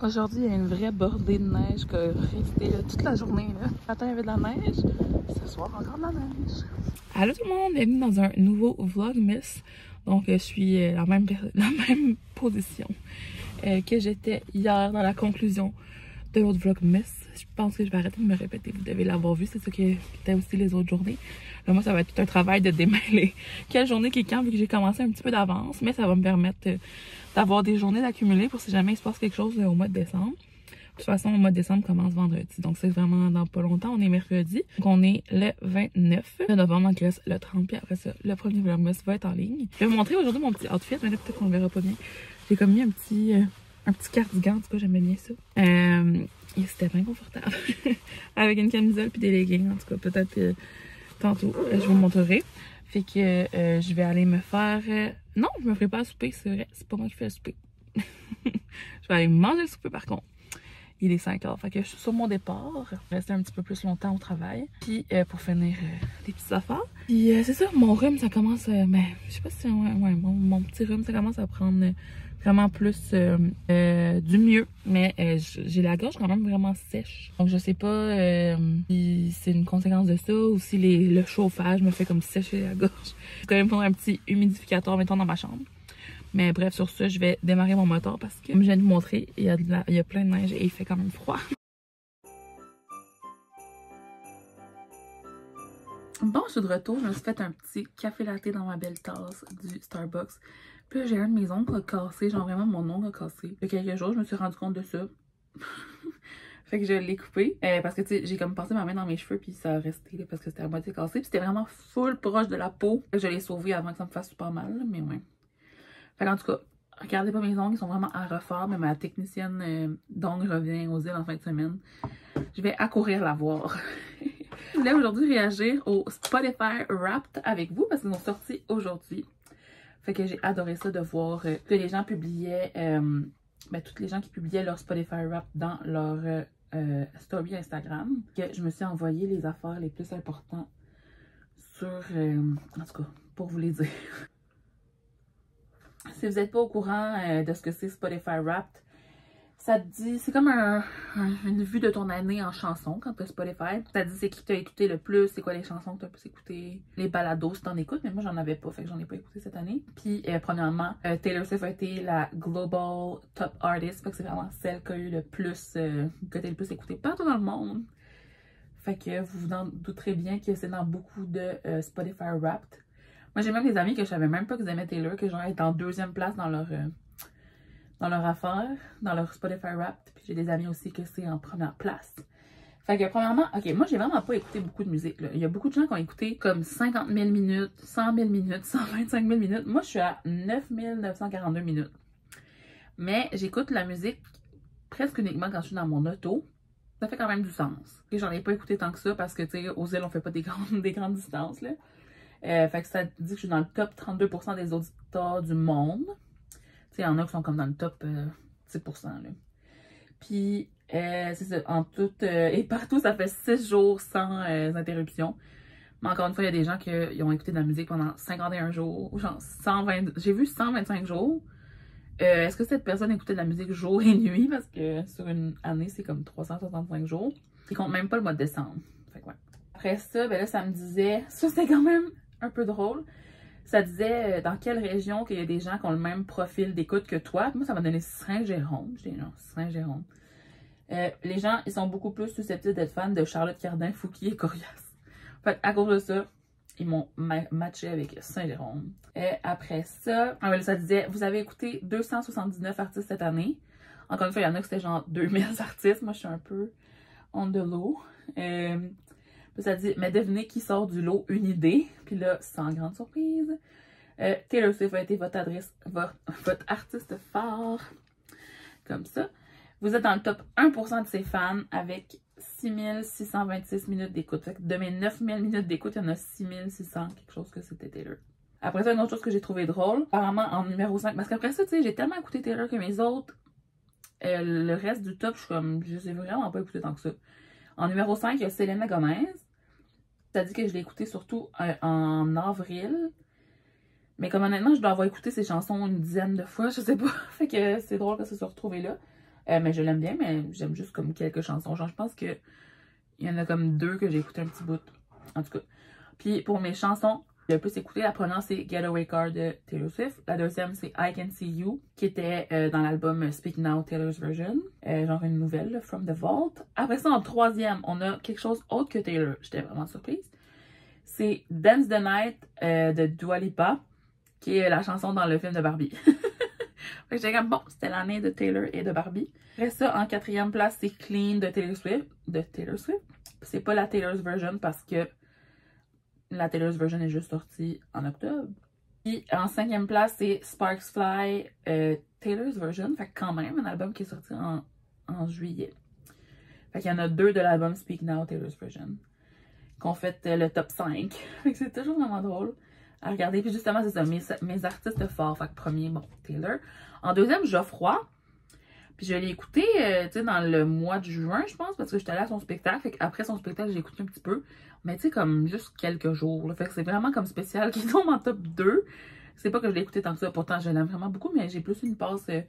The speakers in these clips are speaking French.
Aujourd'hui, il y a une vraie bordée de neige qui a resté là, toute la journée. Là. Ce matin, il y avait de la neige. Ce soir, encore de la neige. Allô tout le monde, bienvenue dans un nouveau Vlogmas. Donc, je suis dans la même position que j'étais hier dans la conclusion de l'autre Vlogmas. Je pense que je vais arrêter de me répéter. Vous devez l'avoir vu, c'est ça qui était aussi les autres journées. Là, moi, ça va être tout un travail de démêler quelle journée qui est quand, vu que j'ai commencé un petit peu d'avance. Mais ça va me permettre d'avoir des journées d'accumuler pour si jamais il se passe quelque chose au mois de décembre. De toute façon, le mois de décembre commence vendredi. Donc, c'est vraiment dans pas longtemps. On est mercredi. Donc, on est le 29 novembre. Donc, il reste le 30. Puis après ça, le premier Vlogmas va être en ligne. Je vais vous montrer aujourd'hui mon petit outfit. Mais là, peut-être qu'on le verra pas bien. J'ai comme mis un petit cardigan. En tout cas, j'aimais bien ça. Et c'était bien confortable. Avec une camisole puis des leggings. En tout cas, peut-être tantôt, je vous montrerai. Fait que je vais aller me faire... Non, je me ferai pas à souper, c'est vrai. C'est pas moi qui fais le souper. Je vais aller manger le souper par contre. Il est 5h. Fait que je suis sur mon départ. Je vais rester un petit peu plus longtemps au travail. Puis pour finir des petites affaires. Puis c'est ça, mon rhume, ça commence... ben, je sais pas si... Ouais, mon petit rhume, ça commence à prendre vraiment plus du mieux. Mais j'ai la gorge quand même vraiment sèche. Donc je sais pas si c'est une conséquence de ça ou si le chauffage me fait comme sécher la gorge. Je vais quand même prendre un petit humidificateur, mettons, dans ma chambre. Mais bref, sur ça, je vais démarrer mon moteur parce que, comme je viens de vous montrer, il y a plein de neige et il fait quand même froid. Bon, je suis de retour. Je me suis fait un petit café latte dans ma belle tasse du Starbucks. Puis là, j'ai un de mes ongles cassé, genre vraiment mon ongle a cassé. Il y a quelques jours, je me suis rendu compte de ça. Fait que je l'ai coupé. Parce que, tu sais, j'ai comme passé ma main dans mes cheveux puis ça a resté là, parce que c'était à moitié cassé. Puis c'était vraiment full proche de la peau. Je l'ai sauvé avant que ça me fasse super mal, là, mais ouais. Fait en tout cas, regardez pas mes ongles, ils sont vraiment à refaire, mais ma technicienne d'ongles revient aux îles en fin de semaine. Je vais accourir la voir. Je voulais aujourd'hui réagir au Spotify Wrapped avec vous parce qu'ils ont sorti aujourd'hui. Fait que j'ai adoré ça de voir que les gens publiaient, toutes les gens qui publiaient leur Spotify Wrapped dans leur story Instagram. Que je me suis envoyé les affaires les plus importantes sur, en tout cas, pour vous les dire. Si vous n'êtes pas au courant de ce que c'est Spotify Wrapped, ça te dit, c'est comme une vue de ton année en chanson quand tu as Spotify. Ça te dit c'est qui t'as écouté le plus, c'est quoi les chansons que tu as plus écoutées, les balados si t'en écoutes, mais moi j'en avais pas, fait que j'en ai pas écouté cette année. Puis premièrement, Taylor Swift a été la Global Top Artist, fait que c'est vraiment celle qui a eu le plus, qui a été le plus écoutée partout dans le monde. Fait que vous vous en douterez bien que c'est dans beaucoup de Spotify Wrapped. Moi, j'ai même des amis que je savais même pas qu'ils aimaient Taylor, que genre étaient en deuxième place dans leur affaire, dans leur Spotify Wrapped. Puis j'ai des amis aussi que c'est en première place. Fait que premièrement, ok, moi j'ai vraiment pas écouté beaucoup de musique, là. Il y a beaucoup de gens qui ont écouté comme 50 000 minutes, 100 000 minutes, 125 000 minutes. Moi, je suis à 9 942 minutes. Mais j'écoute la musique presque uniquement quand je suis dans mon auto. Ça fait quand même du sens. Et j'en ai pas écouté tant que ça parce que, tu sais, aux îles, on fait pas des grandes distances, là. Fait que ça dit que je suis dans le top 32% des auditeurs du monde. Tu sais, il y en a qui sont comme dans le top 10%. Là. Puis, c'est ça, en tout et partout, ça fait 6 jours sans interruption. Mais encore une fois, il y a des gens qui ont écouté de la musique pendant 51 jours, ou genre 120, j'ai vu 125 jours. Est-ce que cette personne écoutait de la musique jour et nuit? Parce que sur une année, c'est comme 365 jours. Ils comptent même pas le mois de décembre. Fait que ouais. Après ça, ben là, ça me disait, ça c'est quand même un peu drôle. Ça disait dans quelle région qu'il y a des gens qui ont le même profil d'écoute que toi. Moi, ça m'a donné Saint-Jérôme. J'ai dit non, Saint-Jérôme. Les gens, ils sont beaucoup plus susceptibles d'être fans de Charlotte Cardin, Fouki et Corias. Fait à cause de ça, ils m'ont matché avec Saint-Jérôme. Après ça, ça disait, vous avez écouté 279 artistes cette année. Encore une fois, il y en a qui c'était genre 2000 artistes. Moi, je suis un peu on the low. Ça dit, mais devinez qui sort du lot, une idée. Puis là, sans grande surprise, Taylor Swift a été votre artiste phare. Comme ça. Vous êtes dans le top 1% de ses fans avec 6626 minutes d'écoute. Fait que de mes 9000 minutes d'écoute, il y en a 6600, quelque chose que c'était Taylor. Après ça, une autre chose que j'ai trouvé drôle, apparemment en numéro 5, parce qu'après ça, tu sais, j'ai tellement écouté Taylor que mes autres, le reste du top, je sais vraiment pas écouté tant que ça. En numéro 5, il y a Selena Gomez. Ça dit que je l'ai écouté surtout en avril. Mais comme honnêtement, je dois avoir écouté ces chansons une dizaine de fois, je sais pas. Fait que c'est drôle que ça se retrouve là. Mais je l'aime bien, mais j'aime juste comme quelques chansons. Genre, je pense que il y en a comme 2 que j'ai écouté un petit bout. En tout cas. Puis pour mes chansons, j'ai le plus écouté, la première c'est Getaway Car de Taylor Swift. La deuxième c'est I Can See You, qui était dans l'album Speak Now, Taylor's Version. Genre une nouvelle, là, From the Vault. Après ça, en troisième, on a quelque chose autre que Taylor. J'étais vraiment surprise. C'est Dance the Night de Dua Lipa, qui est la chanson dans le film de Barbie. Fait que j'étais comme, bon, c'était l'année de Taylor et de Barbie. Après ça, en quatrième place, c'est Clean de Taylor Swift. C'est pas la Taylor's Version parce que la Taylor's Version est juste sortie en octobre. Puis en cinquième place, c'est Sparks Fly, Taylor's Version. Fait que quand même, un album qui est sorti en juillet. Fait qu'il y en a 2 de l'album Speak Now, Taylor's Version, qu'on fait le top 5. Fait que c'est toujours vraiment drôle à regarder. Puis justement, c'est ça, mes artistes forts. Fait que premier, bon, Taylor. En deuxième, Geoffroy. Puis je l'ai écouté, tu sais, dans le mois de juin, je pense, parce que j'étais allée à son spectacle. Fait qu'après son spectacle, j'ai écouté un petit peu. Mais tu sais, comme juste quelques jours. Là. Fait que c'est vraiment comme spécial qui tombe en top 2. C'est pas que je l'ai écouté tant que ça. Pourtant, je l'aime vraiment beaucoup, mais j'ai plus une passe, il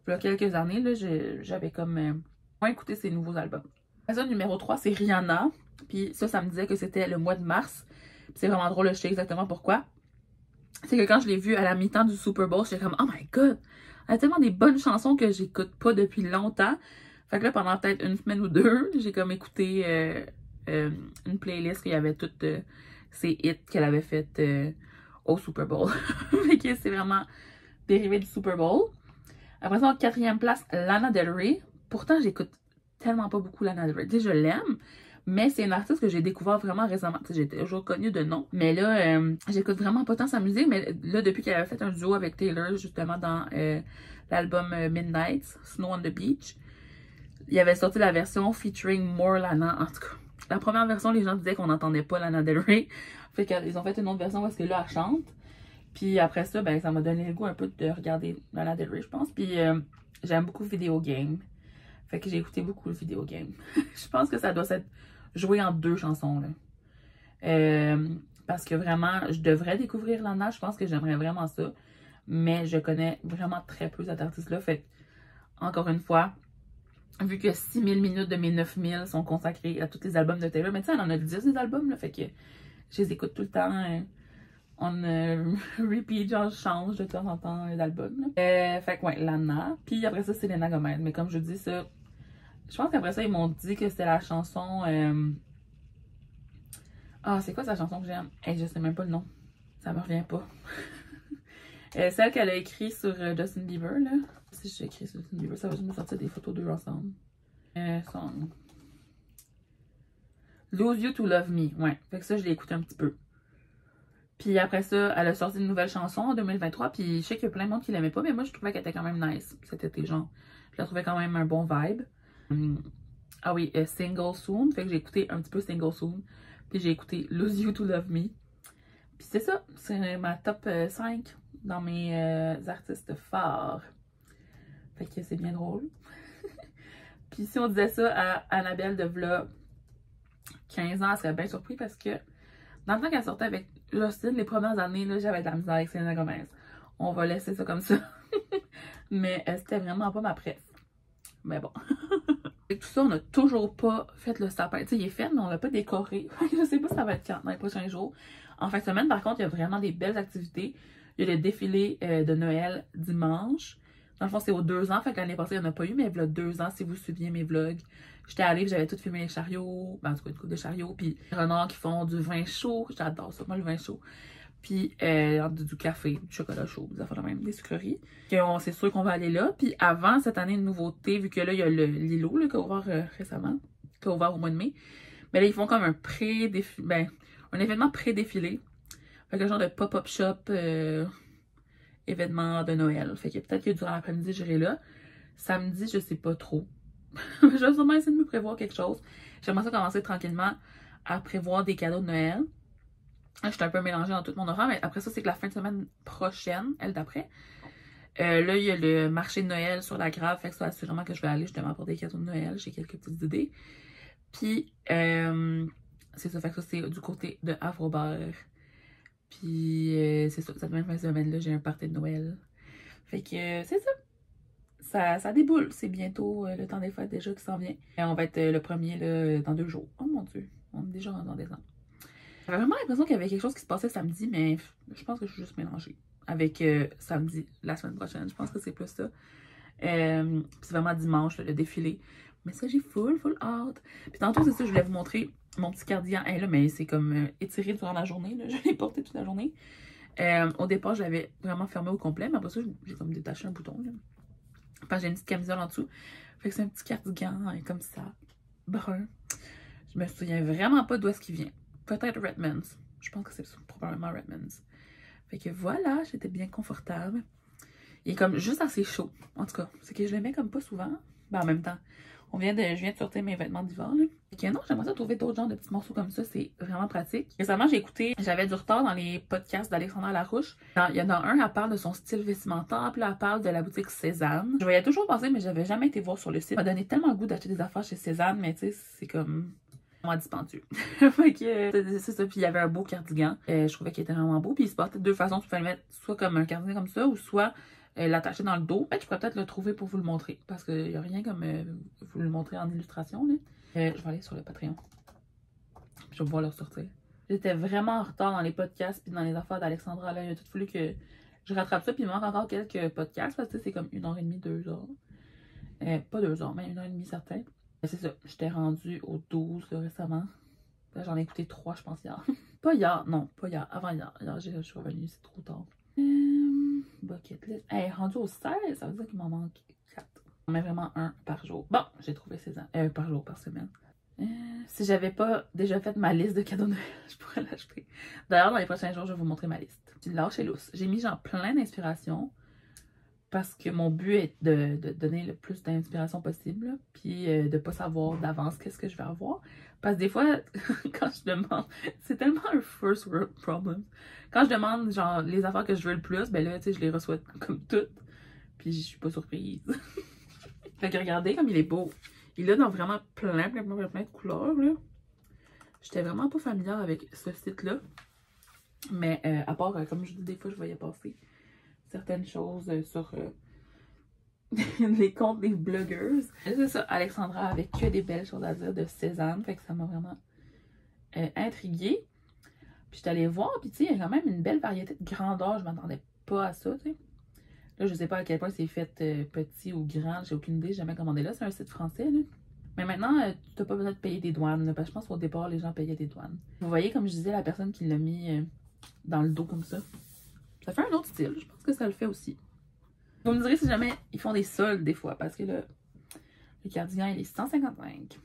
y a quelques années, là, j'avais comme moins écouté ses nouveaux albums. Après ça, numéro 3, c'est Rihanna. Puis ça me disait que c'était le mois de mars. Puis c'est vraiment drôle, je sais exactement pourquoi. C'est que quand je l'ai vue à la mi-temps du Super Bowl, j'étais comme « Oh my God! » Elle a tellement des bonnes chansons que j'écoute pas depuis longtemps. Fait que là, pendant peut-être une semaine ou 2, j'ai comme écouté une playlist qu'il y avait toutes ces hits qu'elle avait faites au Super Bowl. Fait que c'est vraiment dérivé du Super Bowl. Après ça, en quatrième place, Lana Del Rey. Pourtant, j'écoute tellement pas beaucoup Lana Del Rey. Tu sais, je l'aime. Mais c'est une artiste que j'ai découvert vraiment récemment. J'ai toujours connue de nom. Mais là, j'écoute vraiment pas tant sa musique. Mais là, depuis qu'elle avait fait un duo avec Taylor, justement, dans l'album Midnight, Snow on the Beach, il avait sorti la version featuring More Lana. En tout cas, la première version, les gens disaient qu'on n'entendait pas Lana Del Rey. Fait qu'ils ont fait une autre version parce que là, elle chante. Puis après ça, ben, ça m'a donné le goût un peu de regarder Lana Del Rey, je pense. Puis j'aime beaucoup Video Game. Fait que j'ai écouté beaucoup le Video Game. Je pense que ça doit s'être joué en 2 chansons, là. Parce que vraiment, je devrais découvrir Lana. Je pense que j'aimerais vraiment ça. Mais je connais vraiment très peu cet artiste-là. Fait que, encore une fois, vu que 6000 minutes de mes 9000 sont consacrées à tous les albums de Taylor. Mais tu sais, elle en a 10 des albums, là. Fait que je les écoute tout le temps. On repeat, genre je change de temps en temps d'album. Fait que ouais, Lana. Puis après ça, c'est Selena Gomez. Mais comme je dis ça, je pense qu'après ça, ils m'ont dit que c'était la chanson... Ah, c'est quoi sa chanson que j'aime? Je sais même pas le nom. Ça me revient pas. Celle qu'elle a écrite sur Justin Bieber, là. Si j'ai écrit sur Justin Bieber, ça va juste me sortir des photos d'eux ensemble. Song. Lose You to Love Me. Ouais, fait que ça, je l'ai écouté un petit peu. Puis après ça, elle a sorti une nouvelle chanson en 2023. Puis je sais qu'il y a plein de monde qui l'aimait pas, mais moi, je trouvais qu'elle était quand même nice. Cet été, genre. Je la trouvais quand même un bon vibe. Ah oui, Single Soon. Fait que j'ai écouté un petit peu Single Soon. Puis j'ai écouté Lose You to Love Me. Puis c'est ça. C'est ma top 5 dans mes artistes forts. Fait que c'est bien drôle. Puis si on disait ça à Annabelle de v'là 15 ans, elle serait bien surprise parce que dans le temps qu'elle sortait avec Justin, les premières années, j'avais de la misère avec Selena Gomez. On va laisser ça comme ça. Mais c'était vraiment pas ma préf. Mais bon. Avec tout ça, on n'a toujours pas fait le sapin. Tu sais, il est fait, mais on l'a pas décoré. Je sais pas si ça va être quand dans les prochains jours. En fin de semaine, par contre, il y a vraiment des belles activités. Il y a le défilé de Noël dimanche. Dans le fond, c'est aux 2 ans. Fait que l'année passée, il n'y en a pas eu, mais il y a 2 ans, si vous suiviez mes vlogs. J'étais allée, j'avais tout filmé les chariots. Ben, en tout cas, une coupe de chariots. Puis les renards qui font du vin chaud. J'adore ça, moi, le vin chaud. Puis du café, du chocolat chaud, des affaires de même, des sucreries. C'est sûr qu'on va aller là. Puis avant cette année de nouveauté, vu que là, il y a l'îlot qui a ouvert récemment, qui a ouvert au mois de mai. Mais là, ils font comme un un événement pré-défilé. Fait que genre de pop-up shop événement de Noël. Fait que peut-être que durant l'après-midi, j'irai là. Samedi, je sais pas trop. Je vais sûrement essayer de me prévoir quelque chose. J'aimerais ça commencer tranquillement à prévoir des cadeaux de Noël. Je suis un peu mélangée dans tout mon horaire, mais après ça, c'est que la fin de semaine prochaine, elle d'après, là, il y a le marché de Noël sur la Grave, fait que c'est assurément que je vais aller justement pour des cadeaux de Noël. J'ai quelques petites idées. Puis, c'est ça, fait que ça, c'est du côté de Havre-Aubert. Puis, c'est ça, cette même fin de semaine-là, j'ai un party de Noël. Fait que, c'est ça. ça déboule. C'est bientôt le temps des fêtes déjà qui s'en vient. Et on va être le premier là, dans 2 jours. Oh mon Dieu, on est déjà rendu en décembre. J'avais vraiment l'impression qu'il y avait quelque chose qui se passait samedi, mais je pense que je suis juste mélangée avec samedi, la semaine prochaine. Je pense que c'est plus ça. C'est vraiment dimanche, le défilé. Mais ça, j'ai full hâte. Puis tantôt, c'est ça, je voulais vous montrer mon petit cardigan. Là, mais c'est comme étiré durant la journée. Là. Je l'ai porté toute la journée. Au départ, je l'avais vraiment fermé au complet. Mais après ça, j'ai comme détaché un bouton. Là. Enfin, j'ai une petite camisole en dessous. Fait que c'est un petit cardigan comme ça, brun. Je me souviens vraiment pas d'où est-ce qu'il vient. Peut-être Redmond's. Je pense que c'est probablement Redmond's. Fait que voilà, j'étais bien confortable. Il est comme juste assez chaud. En tout cas, c'est que je le mets comme pas souvent. Ben en même temps, je viens de sortir mes vêtements d'hiver. Fait que non, j'aimerais ça trouver d'autres genres de petits morceaux comme ça. C'est vraiment pratique. Récemment, j'ai écouté, j'avais du retard dans les podcasts d'Alexandra Larouche. Il y en a un, elle parle de son style vestimentaire. Puis là, elle parle de la boutique Cézanne. Je voyais toujours passer, mais j'avais jamais été voir sur le site. Ça m'a donné tellement le goût d'acheter des affaires chez Cézanne, mais tu sais, c'est comme dispendieux. Fait que c'est ça. Puis il y avait un beau cardigan. Je trouvais qu'il était vraiment beau. Puis il se portait de 2 façons. Tu peux le mettre soit comme un cardigan comme ça, ou soit l'attacher dans le dos. Je pourrais peut-être le trouver pour vous le montrer. Parce qu'il n'y a rien comme vous le montrer en illustration. Là. Je vais aller sur le Patreon. Je vais pouvoir le ressortir. J'étais vraiment en retard dans les podcasts puis dans les affaires d'Alexandra. Là, il a tout fallu que je rattrape ça. Puis il me manque encore quelques podcasts. Parce que c'est comme 1h30, 2h. Pas 2h, mais 1h30 certain. C'est ça, j'étais rendue au 12 là, récemment. J'en ai écouté 3, je pense, hier. Pas hier, non, pas hier, avant hier. Hier, je suis revenue, c'est trop tard. Bucket list. Rendu au 16, ça veut dire qu'il m'en manque 4. On met vraiment un par jour. Bon, j'ai trouvé 16 ans. Par jour, par semaine. Si j'avais pas déjà fait ma liste de cadeaux de Noël, je pourrais l'acheter. D'ailleurs, dans les prochains jours, je vais vous montrer ma liste. J'ai lâché lousse. J'ai mis genre plein d'inspiration. Parce que mon but est de donner le plus d'inspiration possible, puis de pas savoir d'avance qu'est-ce que je vais avoir. Parce que des fois, quand je demande, c'est tellement un first world problem. Quand je demande genre les affaires que je veux le plus, ben là, tu sais, je les reçois comme toutes, puis je suis pas surprise. Fait que regardez comme il est beau. Il a dans vraiment plein de couleurs, là. J'étais vraiment pas familière avec ce site-là. Mais à part, comme je dis, des fois, je voyais passer certaines choses sur les comptes des blogueuses. C'est ça, Alexandra avait que des belles choses à dire de Cézanne, fait que ça m'a vraiment intriguée. Puis j'étais allée voir, puis tu sais, il y a quand même une belle variété de grandeur, je m'attendais pas à ça, tu sais. Là, je sais pas à quel point c'est fait petit ou grand, j'ai aucune idée, j'ai jamais commandé là, c'est un site français, là. Mais maintenant, tu n'as pas besoin de payer des douanes, là, parce que je pense qu'au départ, les gens payaient des douanes. Vous voyez, comme je disais, la personne qui l'a mis dans le dos comme ça. Ça fait un autre style. Je pense que ça le fait aussi. Vous me direz si jamais ils font des soldes des fois. Parce que là, le cardigan, il est 155.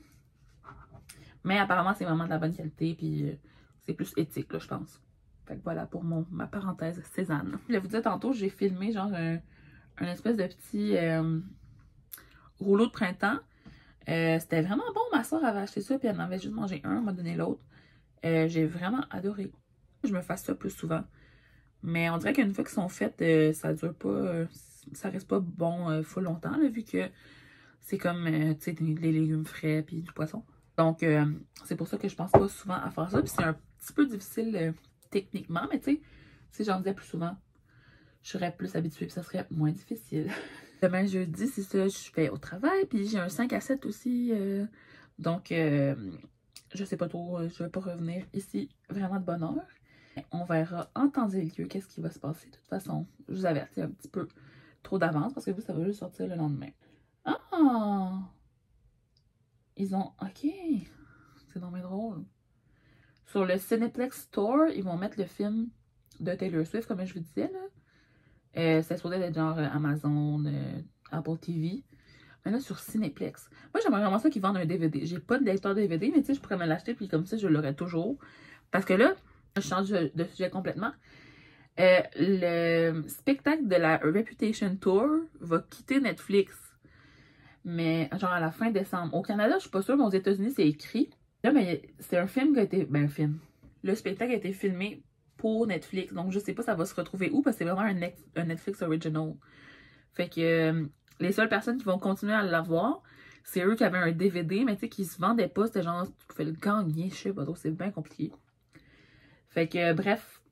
Mais apparemment, c'est vraiment de la bonne qualité. Puis c'est plus éthique, là, je pense. Fait que voilà pour ma parenthèse Cézanne. Je vous disais tantôt, j'ai filmé genre un espèce de petit rouleau de printemps. C'était vraiment bon. Ma soeur avait acheté ça. Puis elle en avait juste mangé un. Elle m'a donné l'autre. J'ai vraiment adoré. Je me fasse ça plus souvent. Mais on dirait qu'une fois qu'ils sont faites, ça dure pas, ça reste pas bon full longtemps, là, vu que c'est comme, tu sais, les légumes frais puis du poisson. Donc, c'est pour ça que je pense pas souvent à faire ça. Puis c'est un petit peu difficile techniquement, mais tu sais, si j'en faisais plus souvent, je serais plus habituée puis ça serait moins difficile. Demain, jeudi, c'est ça, je vais au travail, puis j'ai un 5 à 7 aussi. Donc, je sais pas trop, je vais pas revenir ici vraiment de bonne heure. On verra en temps et lieu qu'est-ce qui va se passer. De toute façon, je vous avertis un petit peu trop d'avance parce que vous, ça va juste sortir le lendemain. Ah! Ils ont... Ok. C'est vraiment drôle. Sur le Cineplex Store, ils vont mettre le film de Taylor Swift, comme je vous disais, là. C'est supposé être genre Amazon, Apple TV. Mais là, sur Cineplex. Moi, j'aimerais vraiment ça qu'ils vendent un DVD. J'ai pas de lecteur DVD, mais tu sais, je pourrais me l'acheter, puis comme ça, je l'aurais toujours. Parce que là, je change de sujet complètement. Le spectacle de la Reputation Tour va quitter Netflix. Mais genre à la fin décembre. Au Canada, je suis pas sûre, mais aux États-Unis, c'est écrit. Là, mais c'est un film qui a été... Ben, un film. Le spectacle a été filmé pour Netflix. Donc, je sais pas ça va se retrouver où, parce que c'est vraiment un Netflix original. Fait que les seules personnes qui vont continuer à l'avoir, c'est eux qui avaient un DVD, mais tu sais, qui se vendaient pas. C'était genre, tu pouvais le gagner, je sais pas trop, c'est bien compliqué. Fait que, bref,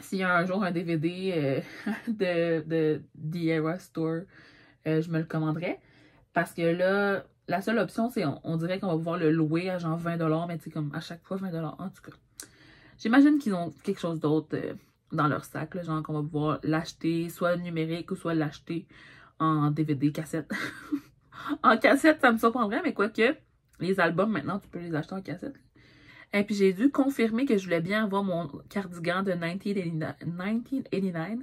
s'il y a un jour un DVD de The Era Store je me le commanderais. Parce que là, la seule option, c'est on dirait qu'on va pouvoir le louer à genre 20$, mais tu sais, comme à chaque fois 20$. En tout cas, j'imagine qu'ils ont quelque chose d'autre dans leur sac, là, genre qu'on va pouvoir l'acheter soit numérique ou soit l'acheter en DVD, cassette. En cassette, ça me surprendrait, mais quoique, les albums, maintenant, tu peux les acheter en cassette. Et puis, j'ai dû confirmer que je voulais bien avoir mon cardigan de 1989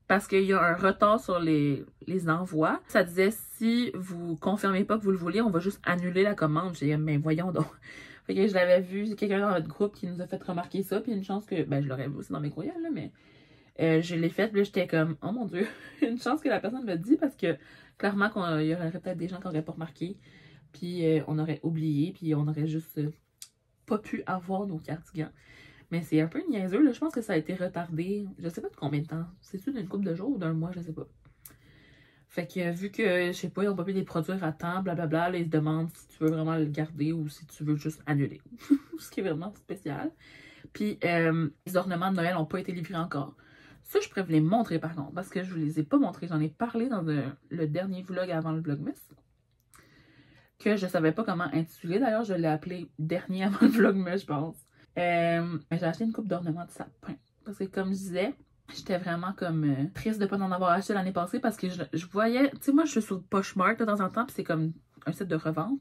parce qu'il y a un retard sur les envois. Ça disait, si vous confirmez pas que vous le voulez, on va juste annuler la commande. J'ai dit, mais voyons donc. Fait que je l'avais vu, quelqu'un dans notre groupe qui nous a fait remarquer ça, puis une chance que, ben je l'aurais vu aussi dans mes courriels, là, mais je l'ai fait, puis là, j'étais comme, oh mon Dieu, une chance que la personne me dit, parce que clairement, il y aurait peut-être des gens qui n'auraient pas remarqué, puis on aurait oublié, puis on aurait juste pas pu avoir nos cardigans. Mais c'est un peu niaiseux, là, je pense que ça a été retardé, je sais pas de combien de temps, c'est-tu d'une couple de jours ou d'un mois, je sais pas. Fait que vu que, je sais pas, ils ont pas pu les produire à temps, blablabla, là, ils se demandent si tu veux vraiment le garder ou si tu veux juste annuler. Ce qui est vraiment spécial. Puis, les ornements de Noël n'ont pas été livrés encore. Ça, je pourrais vous les montrer par contre, parce que je vous les ai pas montrés. J'en ai parlé dans le dernier vlog avant le Vlogmas, que je savais pas comment intituler. D'ailleurs, je l'ai appelé dernier avant le Vlogmas, je pense. Mais j'ai acheté une coupe d'ornements de sapin. Parce que comme je disais, j'étais vraiment comme triste de pas en avoir acheté l'année passée parce que je voyais... Tu sais, moi, je suis sur Poshmark de temps en temps, puis c'est comme un site de revente.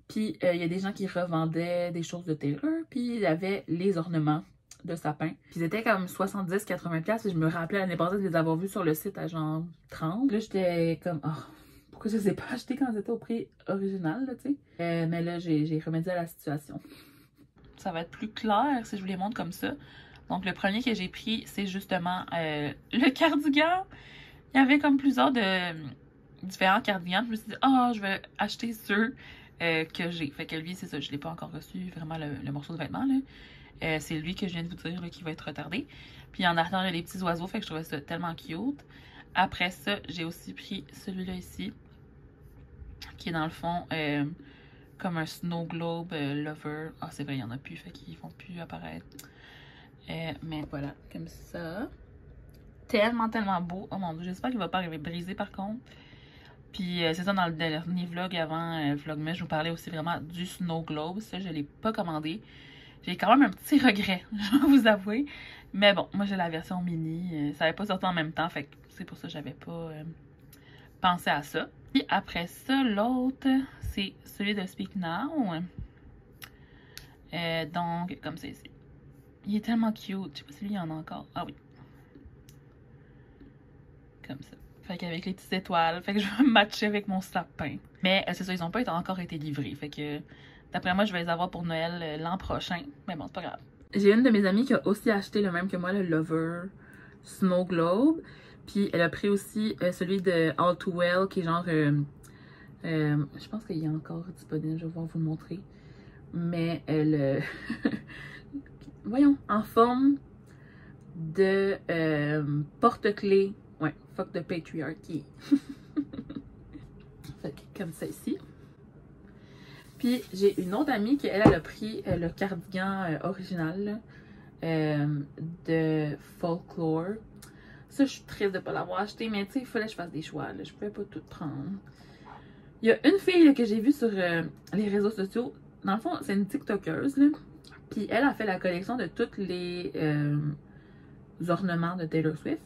Puis, il y a des gens qui revendaient des choses de Taylor, puis il y avait les ornements de sapin. Puis, ils étaient comme 70-80$, et je me rappelais l'année passée de les avoir vus sur le site à genre 30. Là, j'étais comme, oh, pourquoi je les ai pas achetés quand c'était au prix original, là, tu sais. Mais là, j'ai remédié à la situation. Ça va être plus clair si je vous les montre comme ça. Donc, le premier que j'ai pris, c'est justement le cardigan. Il y avait comme plusieurs de différents cardigans. Je me suis dit, ah, je vais acheter ceux que j'ai. Fait que lui, c'est ça, je ne l'ai pas encore reçu, vraiment le morceau de vêtement, là. C'est lui que je viens de vous dire, là, qui va être retardé. Puis en arrière, il y a les petits oiseaux, fait que je trouvais ça tellement cute. Après ça, j'ai aussi pris celui-là ici, qui est dans le fond comme un snow globe lover. Ah, c'est vrai, il n'y en a plus, fait qu'ils vont plus apparaître. Mais voilà, comme ça. Tellement, tellement beau. Oh mon Dieu, j'espère qu'il va pas arriver brisé par contre. Puis c'est ça, dans le dernier vlog avant Vlogmas, je vous parlais aussi vraiment du Snow Globe. Ça, je ne l'ai pas commandé. J'ai quand même un petit regret, je vais vous avouer. Mais bon, moi j'ai la version mini. Ça n'avait pas sorti en même temps, fait que c'est pour ça que j'avais pas pensé à ça. Puis après ça, l'autre, c'est celui de Speak Now. Donc, comme c'est ici. Il est tellement cute. Je sais pas si lui, il y en a encore. Ah oui. Comme ça. Fait qu'avec les petites étoiles. Fait que je vais me matcher avec mon sapin. Mais c'est ça, ils n'ont pas encore été livrés. Fait que d'après moi, je vais les avoir pour Noël l'an prochain. Mais bon, c'est pas grave. J'ai une de mes amies qui a aussi acheté le même que moi, le Lover Snow Globe. Puis elle a pris aussi celui de All Too Well, qui est genre... je pense qu'il est encore disponible, je vais vous le montrer. Mais elle... voyons, en forme de porte-clés. Ouais, fuck the patriarchy. Fait que comme ça ici. Puis j'ai une autre amie qui, elle a pris le cardigan original de Folklore. Ça, je suis triste de ne pas l'avoir acheté, mais tu sais, il fallait que je fasse des choix. Là. Je pouvais pas tout prendre. Il y a une fille là, que j'ai vue sur les réseaux sociaux. Dans le fond, c'est une TikTokeuse. Là. Puis elle a fait la collection de tous les ornements de Taylor Swift.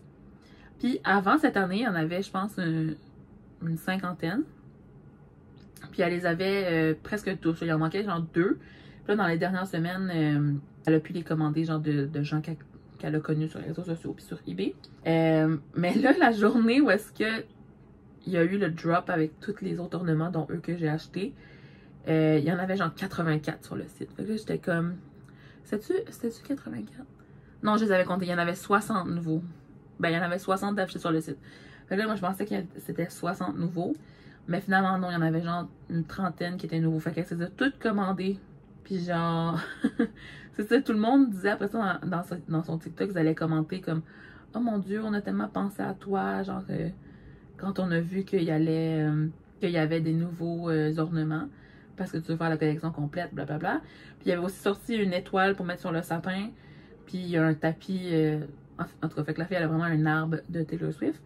Puis avant cette année, il y en avait, je pense, une cinquantaine. Puis elle les avait presque tous. Il en manquait genre 2. Puis là, dans les dernières semaines, elle a pu les commander genre de gens qu'elle a connus sur les réseaux sociaux puis sur eBay. Mais là, la journée où est-ce que il y a eu le drop avec tous les autres ornements, dont eux que j'ai achetés, il y en avait genre 84 sur le site. Fait que là, j'étais comme... C'était-tu 84? Non, je les avais comptés. Il y en avait 60 nouveaux. Ben, il y en avait 60 d'affichés sur le site. Fait que là, moi, je pensais que c'était 60 nouveaux. Mais finalement, non, il y en avait genre une trentaine qui étaient nouveaux. Fait qu'elle s'est toutes commandées. Puis genre... c'est ça, tout le monde disait après ça dans son TikTok, ils allaient commenter comme « Oh mon Dieu, on a tellement pensé à toi. » Genre, quand on a vu qu'il y avait des nouveaux ornements. Parce que tu veux faire la collection complète, blablabla. Puis il y avait aussi sorti une étoile pour mettre sur le sapin. Puis il y a un tapis... en tout cas, fait que la fille, elle a vraiment un arbre de Taylor Swift.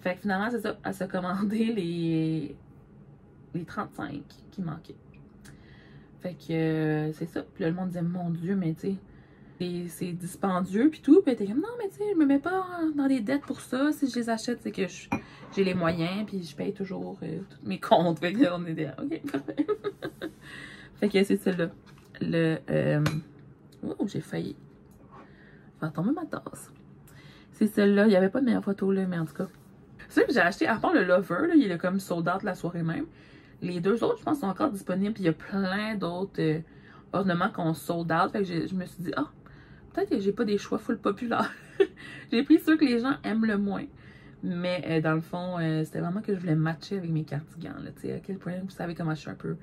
Fait que finalement, c'est ça, elle s'est commandé les 35 qui manquaient. Fait que c'est ça. Puis là, le monde disait, mon Dieu, mais tu sais, c'est dispendieux puis tout. Puis elle était comme, non, mais tu sais, je me mets pas dans des dettes pour ça. Si je les achète, c'est que j'ai les moyens puis je paye toujours tous mes comptes. Fait que là, on était, ok, parfait. Fait que c'est celle-là. Oh, j'ai failli faire tomber ma tasse. C'est celle-là. Il n'y avait pas de meilleure photo, là, mais en tout cas. C'est ça que j'ai acheté, à part le Lover, là, il est comme sold out la soirée même. Les deux autres, je pense, sont encore disponibles. Puis il y a plein d'autres ornements qui ont sold out. Fait que je me suis dit, ah, peut-être que j'ai pas des choix full populaires. J'ai pris ceux que les gens aiment le moins. Mais dans le fond, c'était vraiment que je voulais matcher avec mes cardigans. Tu sais, à quel point vous savez comment je suis un peu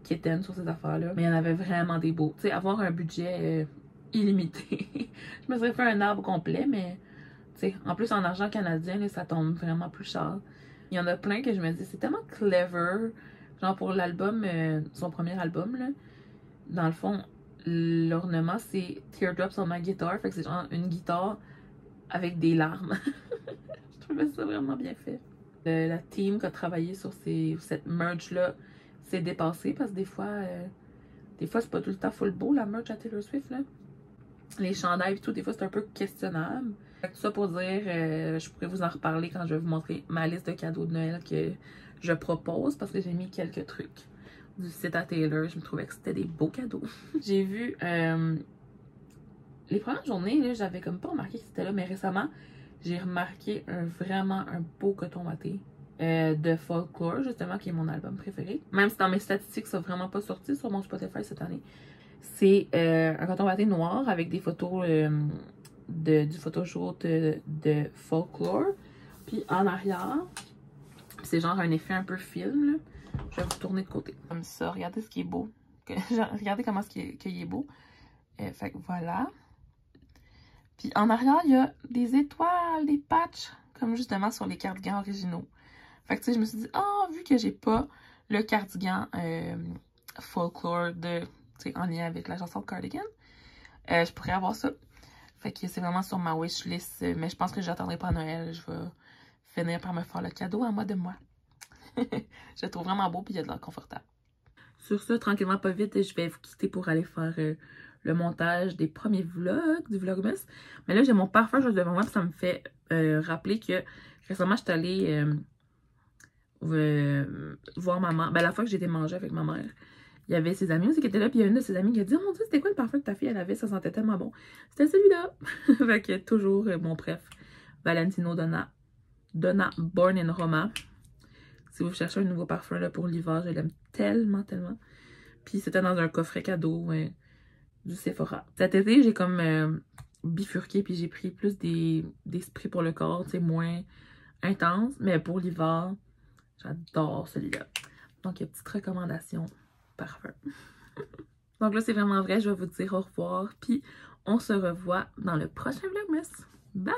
quétaine sur ces affaires-là. Mais il y en avait vraiment des beaux. Tu sais, avoir un budget illimité. Je me serais fait un arbre complet, mais tu sais, en plus en argent canadien, là, ça tombe vraiment plus cher. Il y en a plein que je me dis, c'est tellement clever. Genre pour l'album, son premier album, là, dans le fond, l'ornement, c'est Teardrops on my guitar. Fait que c'est genre une guitare avec des larmes. Je trouvais ça vraiment bien fait. La team qui a travaillé sur cette merch-là s'est dépassée parce que des fois c'est pas tout le temps full beau la merch à Taylor Swift, là. Les chandails et tout, des fois c'est un peu questionnable. Fait que tout ça pour dire, je pourrais vous en reparler quand je vais vous montrer ma liste de cadeaux de Noël que je propose parce que j'ai mis quelques trucs du site à Taylor. Je me trouvais que c'était des beaux cadeaux. J'ai vu les premières journées, j'avais comme pas remarqué que c'était là, mais récemment, j'ai remarqué vraiment un beau coton watté de Folklore, justement, qui est mon album préféré. Même si dans mes statistiques, ça n'a vraiment pas sorti sur mon Spotify cette année. C'est un coton watté noir avec des photos du photoshoot de Folklore. Puis en arrière, c'est genre un effet un peu film, là. Je vais vous tourner de côté. Comme ça, regardez ce qui est beau. Regardez comment il est beau. Fait que voilà. Puis en arrière, il y a des étoiles, des patchs, comme justement sur les cardigans originaux. Fait que tu sais, je me suis dit, vu que j'ai pas le cardigan Folklore en lien avec la chanson de Cardigan, je pourrais avoir ça. Fait que c'est vraiment sur ma wishlist, mais je pense que j'attendrai pas à Noël. Je vais finir par me faire le cadeau à moi de moi. Je le trouve vraiment beau, puis il y a de l'air confortable. Sur ce, tranquillement, pas vite, je vais vous quitter pour aller faire le montage des premiers vlogs, du Vlogmas. Mais là, j'ai mon parfum juste devant moi, puis ça me fait rappeler que récemment, je suis allée voir maman. Ben, la fois que j'étais manger avec ma mère, il y avait ses amis aussi qui étaient là, puis il y a une de ses amies qui a dit, oh mon Dieu, c'était quoi le parfum que ta fille elle avait? Ça sentait tellement bon. C'était celui-là. Fait que toujours mon préf, Valentino Donna Born in Roma. Si vous cherchez un nouveau parfum là, pour l'hiver, je l'aime tellement, tellement. Puis c'était dans un coffret cadeau du Sephora. Cet été, j'ai comme bifurqué, puis j'ai pris plus des sprays pour le corps, tu sais, moins intense. Mais pour l'hiver, j'adore celui-là. Donc, il y a une petite recommandation parfum. Donc là, c'est vraiment vrai, je vais vous dire au revoir. Puis on se revoit dans le prochain Vlogmas. Bye!